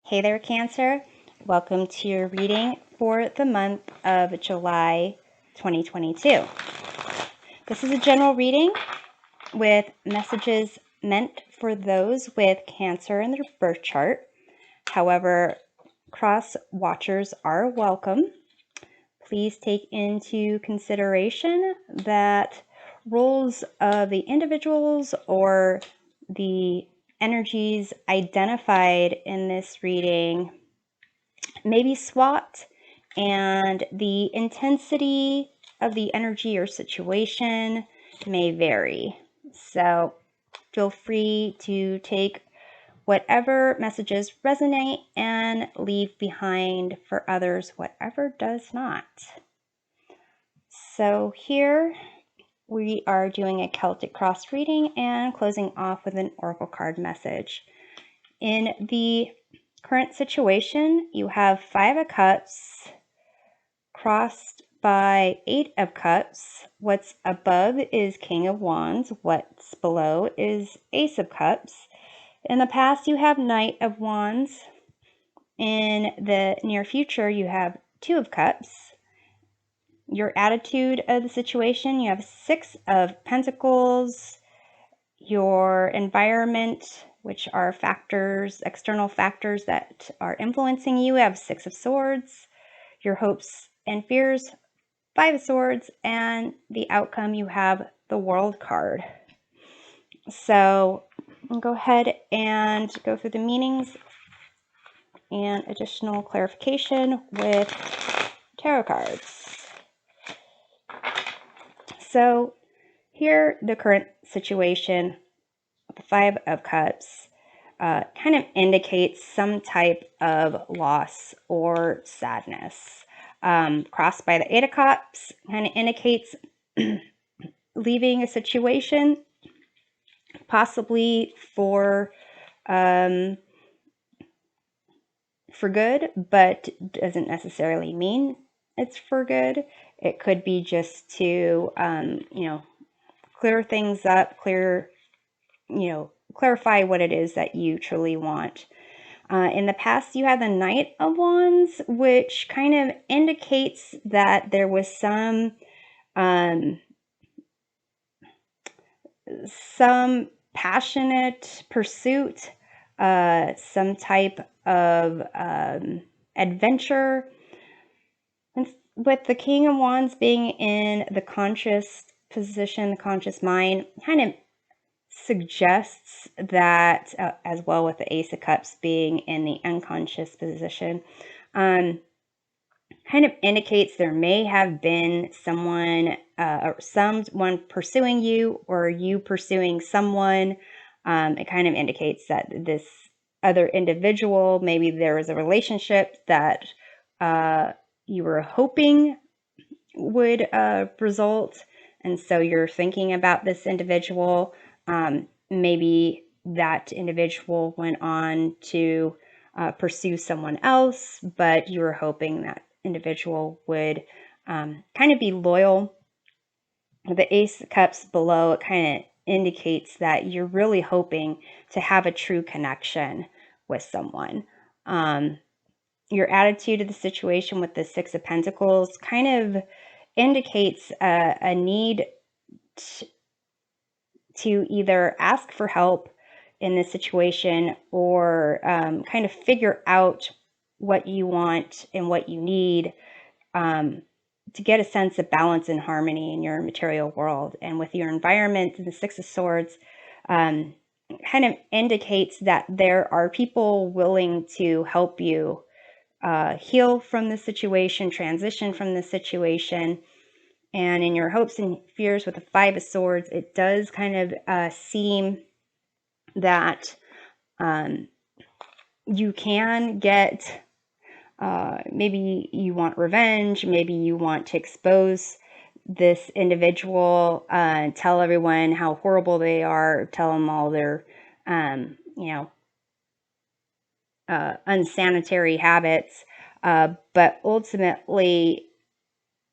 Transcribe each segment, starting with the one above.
Hey there, Cancer. Welcome to your reading for the month of July 2022. This is a general reading with messages meant for those with Cancer in their birth chart. However, cross watchers are welcome. Please take into consideration that roles of the individuals or the energies identified in this reading may be swapped, and the intensity of the energy or situation may vary. So feel free to take whatever messages resonate and leave behind for others whatever does not. So here we are doing a Celtic Cross reading and closing off with an oracle card message. In the current situation, you have 5 of Cups crossed by 8 of Cups. What's above is King of Wands. What's below is Ace of Cups. In the past, you have Knight of Wands. In the near future, you have 2 of Cups. Your attitude of the situation, you have 6 of Pentacles. Your environment, which are factors, external factors that are influencing you, have 6 of Swords. Your hopes and fears, 5 of Swords, and the outcome, you have the World card. So I'll go ahead and go through the meanings and additional clarification with tarot cards. So here, the current situation, the 5 of Cups, kind of indicates some type of loss or sadness. Crossed by the 8 of Cups kind of indicates leaving a situation, possibly for good, but doesn't necessarily mean it's for good. It could be just to, clear things up, clarify what it is that you truly want. In the past, you had the Knight of Wands, which kind of indicates that there was some passionate pursuit, some type of adventure. And with the King of Wands being in the conscious position, the conscious mind, kind of suggests that, as well with the Ace of Cups being in the unconscious position, kind of indicates there may have been someone pursuing you, or you pursuing someone. It kind of indicates that this other individual, maybe there was a relationship that you were hoping would result, and so you're thinking about this individual. Maybe that individual went on to pursue someone else, but you were hoping that individual would kind of be loyal. The Ace of Cups below, it kind of indicates that you're really hoping to have a true connection with someone. Your attitude of the situation with the 6 of Pentacles kind of indicates a need to either ask for help in this situation, or kind of figure out what you want and what you need to get a sense of balance and harmony in your material world. And with your environment, the 6 of Swords kind of indicates that there are people willing to help you heal from the situation, transition from the situation. And in your hopes and fears with the 5 of Swords, it does kind of seem that you can get, maybe you want revenge, maybe you want to expose this individual, tell everyone how horrible they are, tell them all their, unsanitary habits. But ultimately,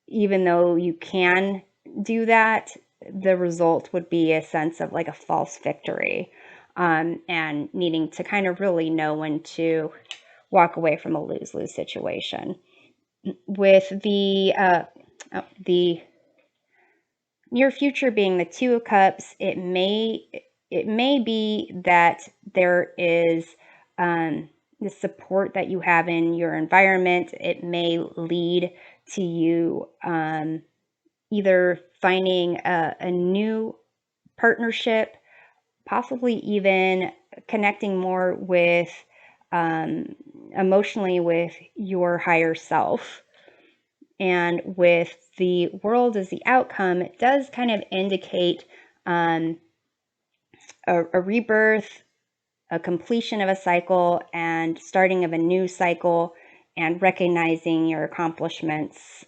even though you can do that, the result would be a sense of like a false victory, and needing to kind of really know when to walk away from a lose-lose situation. With the near future being the Two of Cups, it may be that there is the support that you have in your environment. It may lead to you either finding a new partnership, possibly even connecting more with emotionally with your higher self. And with the World as the outcome, it does kind of indicate a rebirth, a completion of a cycle, and starting of a new cycle, and recognizing your accomplishments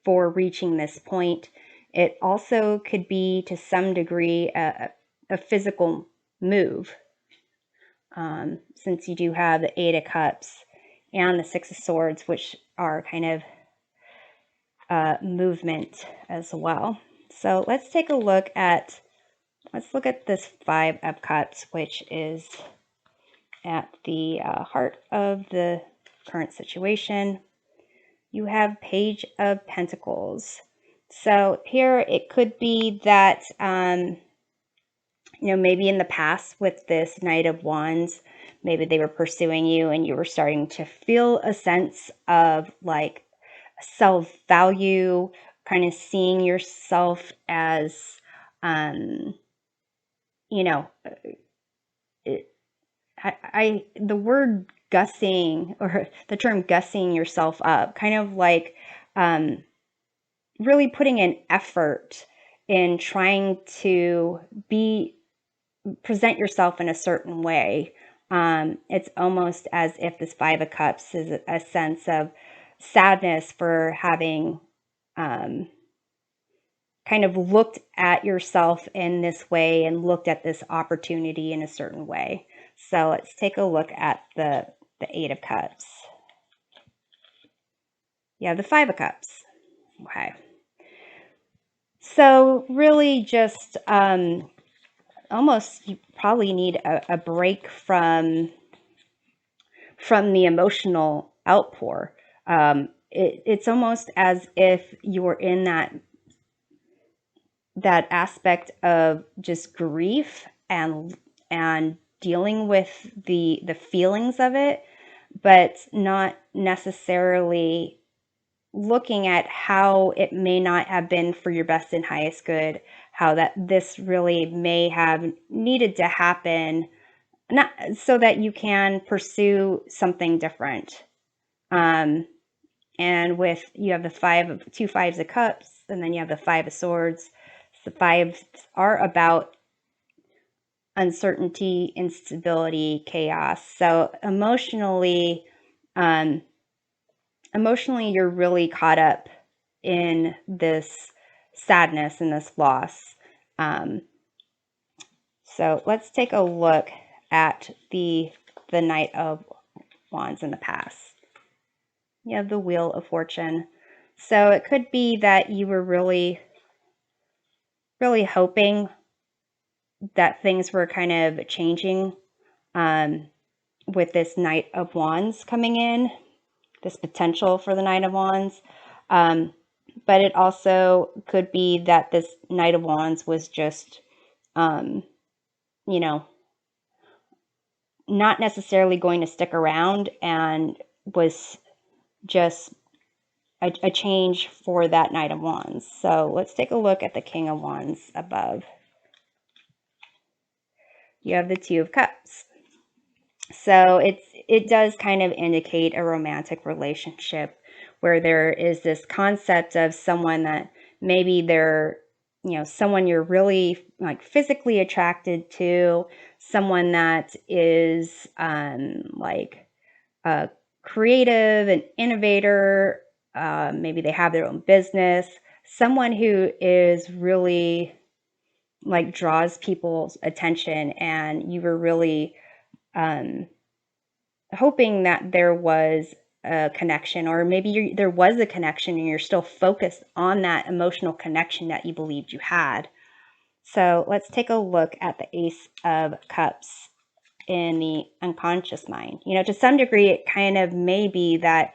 for reaching this point. It also could be, to some degree, a physical move, since you do have the Eight of Cups and the Six of Swords, which are kind of movement as well. So let's take a look at this Five of Cups, which is at the heart of the current situation. You have Page of Pentacles. So here it could be that maybe in the past with this Knight of Wands, maybe they were pursuing you and you were starting to feel a sense of like self-value, kind of seeing yourself as, the word gussing, or the term gussing yourself up, kind of like really putting an effort in trying to present yourself in a certain way. It's almost as if this Five of Cups is a sense of sadness for having kind of looked at yourself in this way and looked at this opportunity in a certain way. So let's take a look at the Eight of Cups. Yeah, the Five of Cups. Okay. So really just almost you probably need a break from the emotional outpour. It's almost as if you're in that aspect of just grief and dealing with the feelings of it, but not necessarily looking at how it may not have been for your best and highest good, how that this really may have needed to happen, not so that you can pursue something different. And with, you have the two fives of cups, and then you have the Five of Swords. The fives are about uncertainty, instability, chaos. So emotionally, you're really caught up in this sadness and this loss. So let's take a look at the Knight of Wands in the past. You have the Wheel of Fortune. So it could be that you were really, really hoping that things were kind of changing with this Knight of Wands coming in, this potential for the Knight of Wands. But it also could be that this Knight of Wands was just, not necessarily going to stick around, and was just a change for that Knight of Wands. So let's take a look at the King of Wands above. You have the Two of Cups. So it does kind of indicate a romantic relationship where there is this concept of someone that maybe they're, someone you're really like physically attracted to, someone that is like a creative, an innovator, maybe they have their own business, someone who is really like draws people's attention, and you were really hoping that there was a connection, or maybe there was a connection and you're still focused on that emotional connection that you believed you had. So let's take a look at the Ace of Cups in the unconscious mind. You know, to some degree, it kind of may be that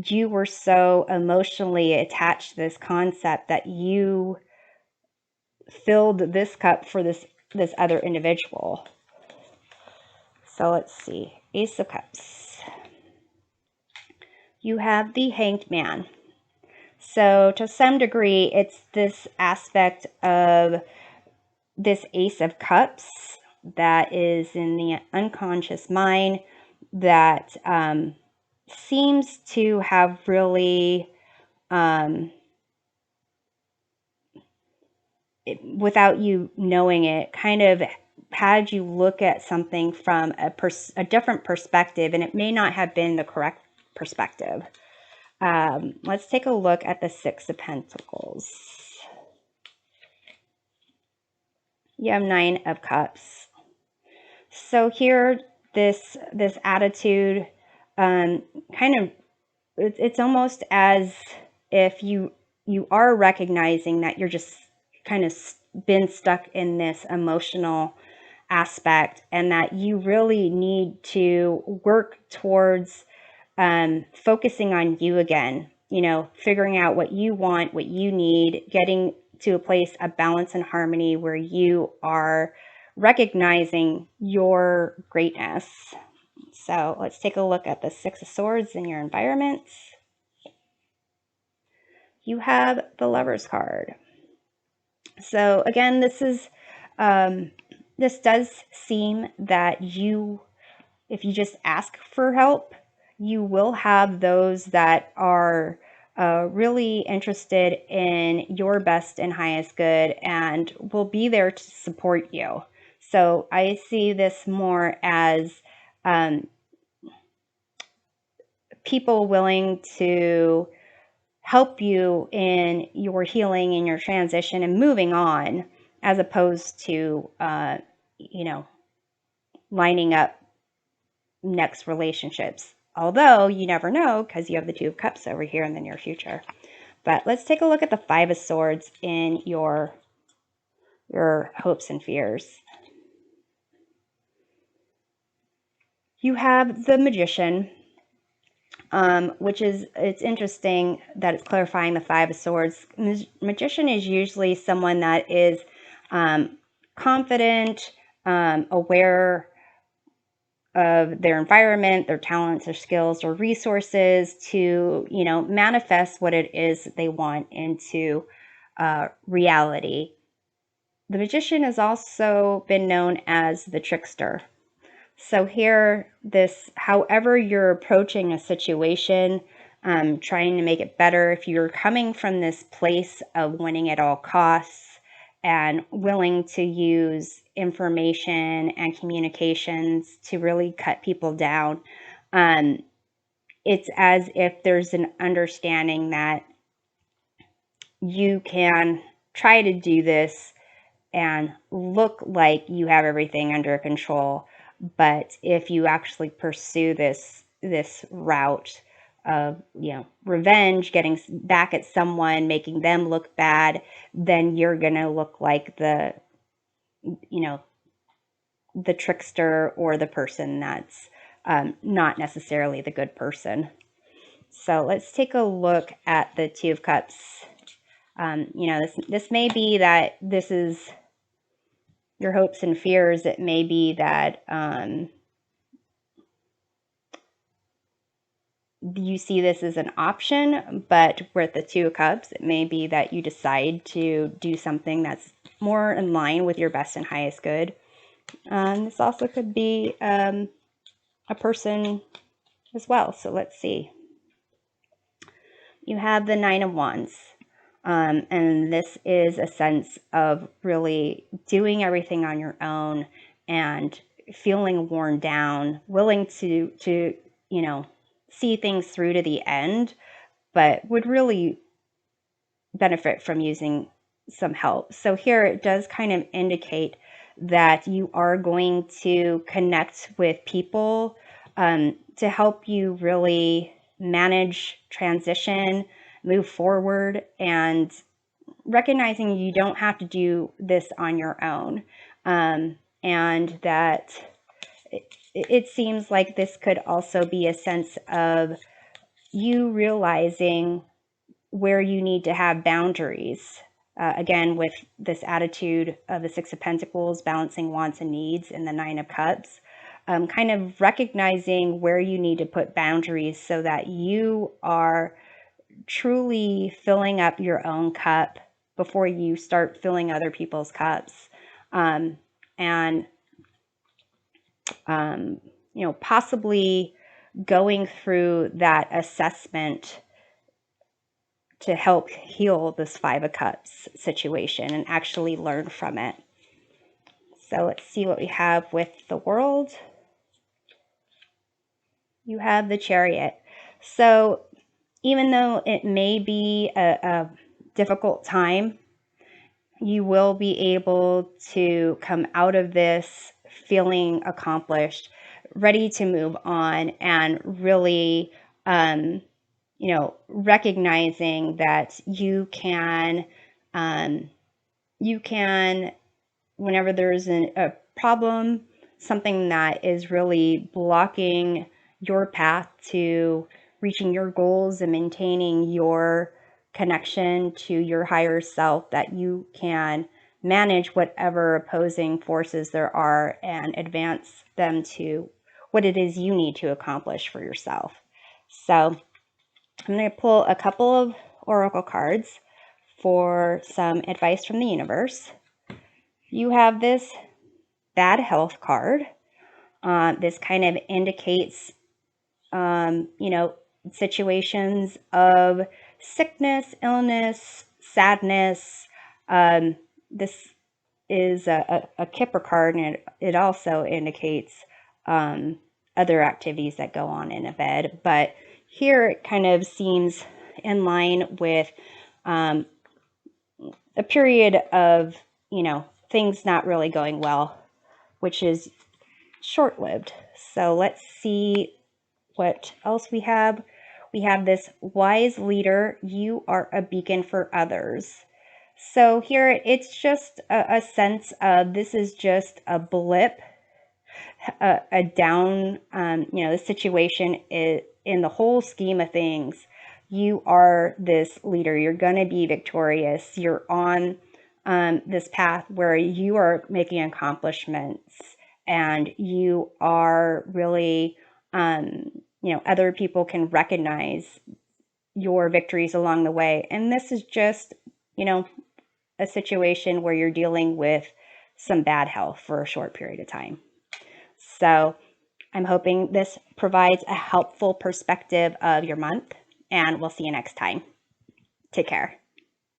you were so emotionally attached to this concept that you filled this cup for this other individual. So let's see. Ace of Cups. You have the Hanged Man. So to some degree, it's this aspect of this Ace of Cups that is in the unconscious mind that seems to have really, without you knowing it, kind of had you look at something from a different perspective, and it may not have been the correct perspective. Let's take a look at the Six of Pentacles. You have Nine of Cups. So here, this attitude, kind of, it's almost as if you are recognizing that you're just kind of been stuck in this emotional aspect, and that you really need to work towards focusing on you again, you know, figuring out what you want, what you need, getting to a place of balance and harmony where you are recognizing your greatness. So let's take a look at the Six of Swords in your environments. You have the Lover's card. So again, this is, this does seem that you, if you just ask for help, you will have those that are really interested in your best and highest good and will be there to support you. So I see this more as people willing to help you in your healing and your transition and moving on, as opposed to, you know, lining up next relationships. Although you never know, because you have the Two of Cups over here in the near future. But let's take a look at the Five of Swords in your hopes and fears. You have the Magician, which is, it's interesting that it's clarifying the Five of Swords. Magician is usually someone that is confident, aware of their environment, their talents or skills or resources to, you know, manifest what it is that they want into reality. The Magician has also been known as the trickster. So here, this, however you're approaching a situation, trying to make it better, if you're coming from this place of winning at all costs and willing to use information and communications to really cut people down, it's as if there's an understanding that you can try to do this and look like you have everything under control. But if you actually pursue this route of, you know, revenge, getting back at someone, making them look bad, then you're going to look like the, you know, the trickster or the person that's not necessarily the good person. So let's take a look at the Two of Cups. You know, this may be that this is your hopes and fears. It may be that you see this as an option, but with the Two of Cups, it may be that you decide to do something that's more in line with your best and highest good. This also could be a person as well. So let's see. You have the Nine of Wands. And this is a sense of really doing everything on your own and feeling worn down, willing to you know, see things through to the end, but would really benefit from using some help. So here it does kind of indicate that you are going to connect with people to help you really manage transition, move forward, and recognizing you don't have to do this on your own, and that it seems like this could also be a sense of you realizing where you need to have boundaries. Again, with this attitude of the Six of Pentacles, balancing wants and needs, and the Nine of Cups, kind of recognizing where you need to put boundaries so that you are truly filling up your own cup before you start filling other people's cups. And possibly going through that assessment to help heal this Five of Cups situation and actually learn from it. So let's see what we have with the World. You have the Chariot. So even though it may be a difficult time, you will be able to come out of this feeling accomplished, ready to move on, and really, recognizing that you can, whenever there's a problem, something that is really blocking your path to reaching your goals and maintaining your connection to your higher self, that you can manage whatever opposing forces there are and advance them to what it is you need to accomplish for yourself. So I'm going to pull a couple of oracle cards for some advice from the universe. You have this bad health card. This kind of indicates, situations of sickness, illness, sadness. This is a Kipper card, and it also indicates other activities that go on in a bed. But here it kind of seems in line with a period of, things not really going well, which is short-lived. So let's see what else we have. We have this wise leader. You are a beacon for others. So here it's just a sense of this is just a blip, a down, the situation is, in the whole scheme of things, you are this leader. You're going to be victorious. You're on this path where you are making accomplishments, and you are really, other people can recognize your victories along the way. And this is just, a situation where you're dealing with some bad health for a short period of time. So I'm hoping this provides a helpful perspective of your month, and we'll see you next time. Take care.